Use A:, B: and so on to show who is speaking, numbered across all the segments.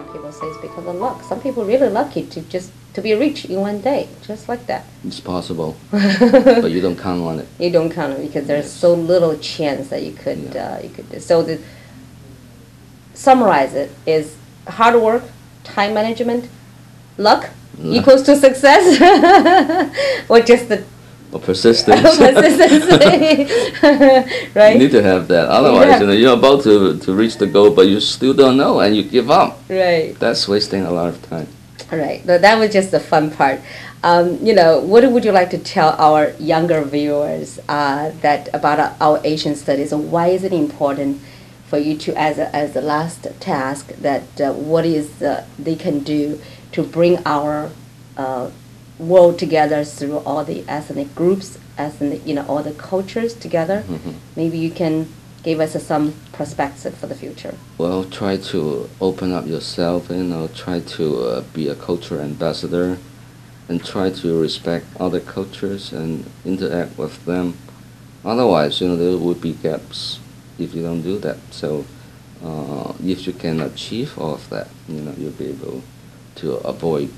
A: Some people say it's because of luck. Some people really lucky to be rich in one day, just like that.
B: It's possible, but you don't count on it.
A: You don't count on it because there's so little chance that you could do. So to summarize it is hard work, time management, luck equals to success, or just the
B: persistence.
A: Right?
B: You need to have that. Otherwise, you're about to reach the goal, but you still don't know, and you give up.
A: Right.
B: That's wasting a lot of time.
A: Right. That was just the fun part. What would you like to tell our younger viewers that about our Asian studies, and why is it important for you to, as the last task, that what is they can do to bring our world together through all the ethnic groups, all the cultures together?
B: Mm-hmm.
A: Maybe you can give us some perspective for the future.
B: Well, try to open up yourself, try to be a culture ambassador, and try to respect other cultures and interact with them. Otherwise, there would be gaps if you don't do that. So, if you can achieve all of that, you'll be able to avoid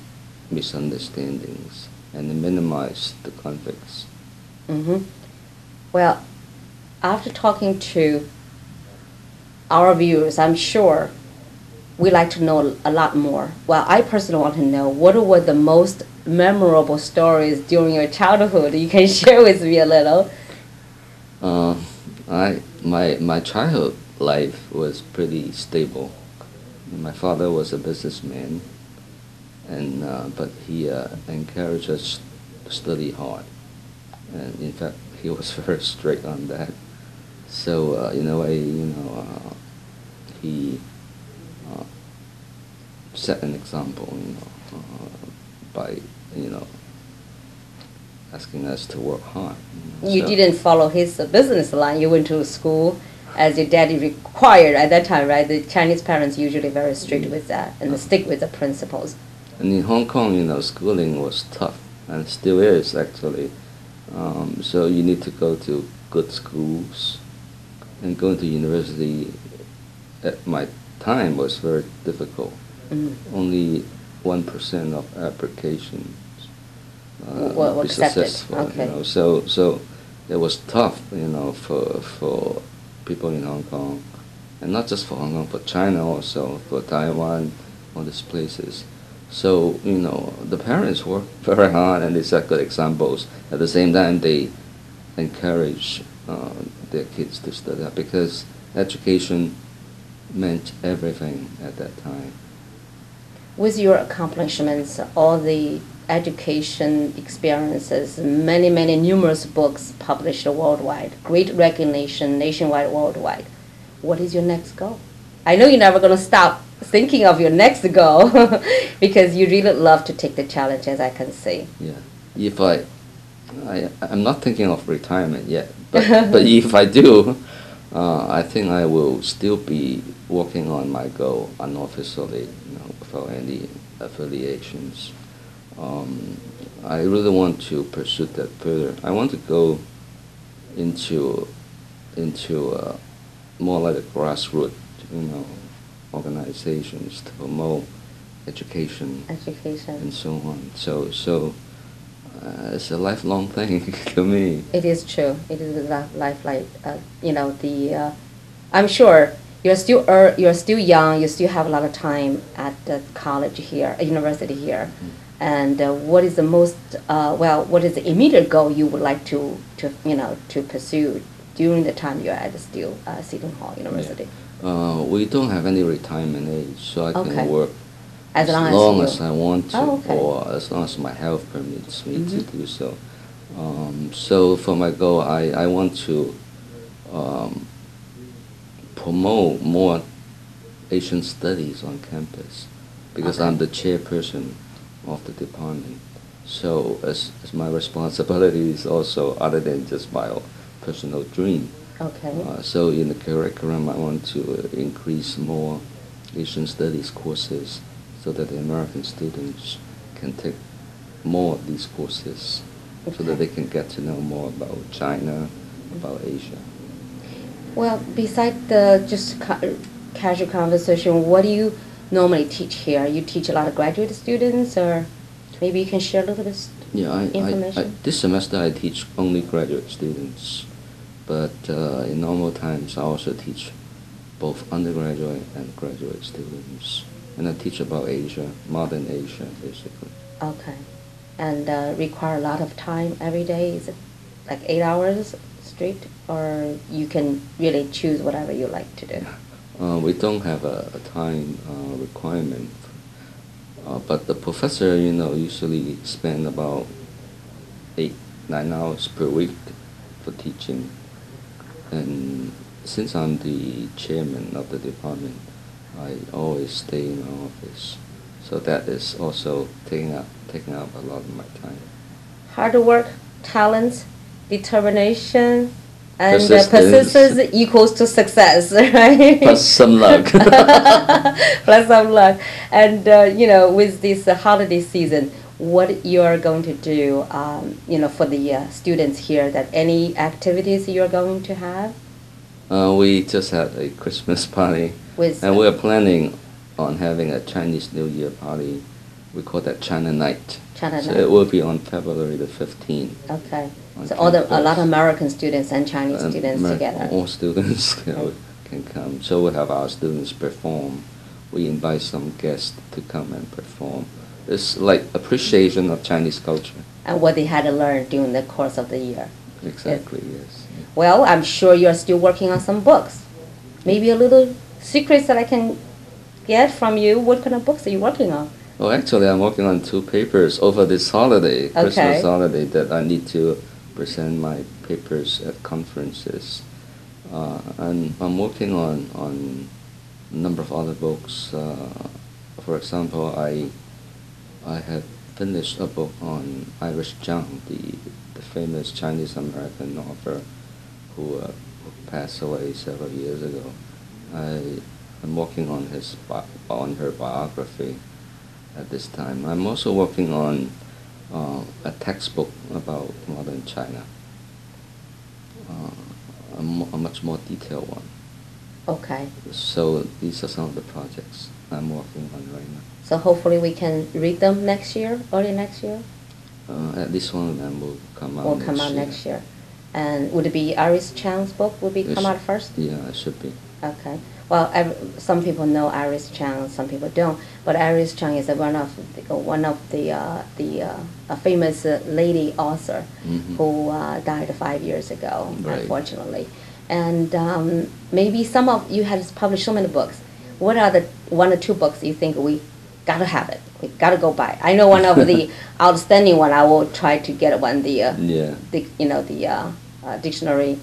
B: misunderstandings and minimize the conflicts.
A: Mm-hmm. Well, after talking to our viewers, I'm sure we like to know a lot more. Well, I personally want to know what were the most memorable stories during your childhood. You can share with me a little.
B: My childhood life was pretty stable. My father was a businessman, but he encouraged us to study hard, and in fact he was very strict on that. So in a way, he set an example, by asking us to work hard.
A: You didn't follow his business line. You went to school as your daddy required at that time, right? The Chinese parents usually very strict with that and they stick with the principles.
B: And in Hong Kong, schooling was tough, and still is actually. So you need to go to good schools, and going to university at my time was very difficult. Mm-hmm. Only 1% of applications
A: were
B: be
A: accepted.
B: Successful.
A: Okay.
B: So it was tough, for people in Hong Kong, and not just for Hong Kong, for China also, for Taiwan, all these places. So, the parents work very hard and they set good examples. At the same time, they encourage their kids to study because education meant everything at that time.
A: With your accomplishments, all the education experiences, many, many numerous books published worldwide, great recognition nationwide, worldwide, what is your next goal? I know you're never going to stop thinking of your next goal because you really love to take the challenge, as I can see.
B: Yeah. If I'm not thinking of retirement yet, but if I do, I think I will still be working on my goal unofficially, without any affiliations. I really want to pursue that further. I want to go into more like a grassroots, organizations to promote education and so on. So it's a lifelong thing to me.
A: It is true. It is a lifelike. I'm sure you're still young. You still have a lot of time at the college here, university here. Mm-hmm. And what is the most what is the immediate goal you would like to pursue during the time you're at Seton Hall University?
B: Yeah. We don't have any retirement age, so I can work as long as I want to, or as long as my health permits me to do so. So for my goal, I want to promote more Asian studies on campus because I'm the chairperson of the department. So as my responsibility is also other than just my personal dream.
A: Okay.
B: So in the curriculum, I want to increase more Asian studies courses so that the American students can take more of these courses so that they can get to know more about China, about Asia. Well,
A: besides the just casual conversation, what do you normally teach here? You teach a lot of graduate students, or maybe you can share a little bit
B: Yeah,
A: information?
B: this semester I teach only graduate students, but in normal times I also teach both undergraduate and graduate students. And I teach about Asia, modern Asia, basically.
A: Okay. And require a lot of time every day? Is it like 8 hours straight, or you can really choose whatever you like to do?
B: We don't have a time requirement, but the professor, usually spend about 8-9 hours per week for teaching. And since I'm the chairman of the department, I always stay in my office. So that is also taking up a lot of my time.
A: Hard work, talent, determination, and
B: Persistence.
A: equals to success, right?
B: Plus some luck.
A: Plus some luck. And, with this holiday season, what you are going to do, for the students here, that any activities you're going to have?
B: We just had a Christmas party, and we are planning on having a Chinese New Year party. We call that China Night.
A: China
B: so
A: Night.
B: It will be on February the 15th.
A: Okay. So
B: campus.
A: a lot of American students and Chinese students together.
B: All students can come. So we have our students perform. We invite some guests to come and perform. It's like appreciation of Chinese culture.
A: And what they had to learn during the course of the year.
B: Exactly, yes.
A: Well, I'm sure you're still working on some books. Maybe a little secrets that I can get from you. What kind of books are you working on?
B: Well, actually, I'm working on 2 papers over this holiday, Christmas holiday, that I need to present my papers at conferences. And I'm working on a number of other books. For example, I have finished a book on Iris Zhang, the famous Chinese-American author who passed away several years ago. I'm working on her biography at this time. I'm also working on a textbook about modern China, a much more detailed one.
A: Okay.
B: So these are some of the projects I'm working on right now.
A: So hopefully we can read them next year, early next year?
B: At least one of them will come out
A: Will come out next year. And would it be Iris Chang's book will come out first?
B: Yeah, it should be.
A: Okay. Well, some people know Iris Chang, some people don't. But Iris Chang is one of the famous lady author who died 5 years ago,
B: Right.
A: unfortunately. And maybe some of you have published so many books. What are the 1 or 2 books you think we gotta have it? We gotta go buy. I know one of the outstanding one. I will try to get one. The dictionary.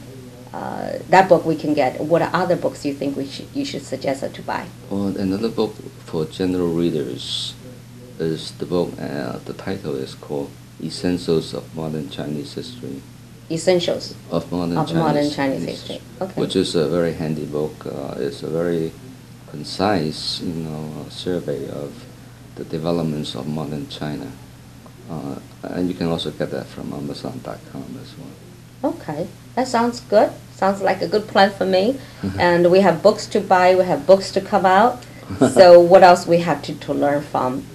A: That book we can get. What are other books you think you should suggest us to buy?
B: Well, another book for general readers is the book. The title is called "Essentials of Modern Chinese History."
A: Essentials
B: of modern Chinese history.
A: Okay.
B: Which is a very handy book. It's a very concise, survey of the developments of modern China, and you can also get that from Amazon.com as well.
A: Okay, that sounds good. Sounds like a good plan for me. And we have books to buy. We have books to come out. So what else we have to learn from,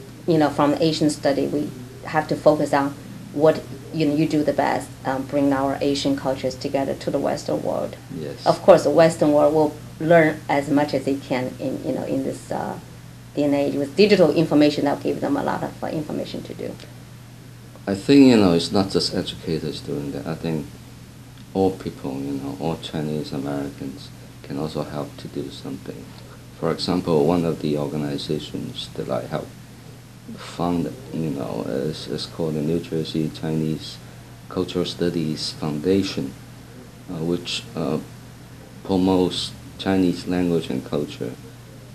A: from Asian study? We have to focus on what you do the best, bring our Asian cultures together to the Western world.
B: Yes.
A: Of course, the Western world will learn as much as they can in this day and age with digital information. That'll give them a lot of information to do.
B: I think it's not just educators doing that. I think all people, all Chinese Americans can also help to do something. For example, one of the organizations that I helped found, is called the New Jersey Chinese Cultural Studies Foundation, which promotes Chinese language and culture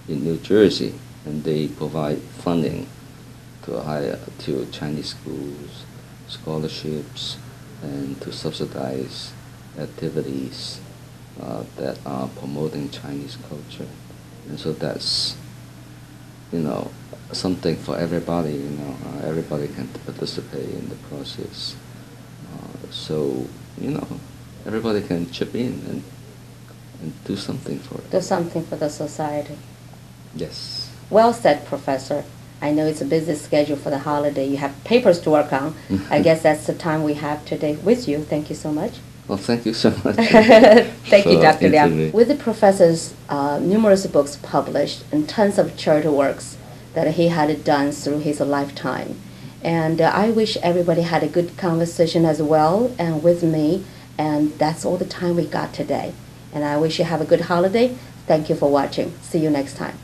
B: in New Jersey, and they provide funding to Chinese schools, scholarships, and to subsidize activities that are promoting Chinese culture. And so that's something for everybody. Everybody can participate in the process. So everybody can chip in and do something for it.
A: Do something for the society.
B: Yes.
A: Well said, Professor. I know it's a busy schedule for the holiday. You have papers to work on. I guess that's the time we have today with you. Thank you so much.
B: Well, thank you so much.
A: Thank you, Dr. Liang.
B: interviewing.
A: With the professor's numerous books published and tons of charity works that he had done through his lifetime. And I wish everybody had a good conversation as well and with me. And that's all the time we got today. And I wish you have a good holiday. Thank you for watching. See you next time.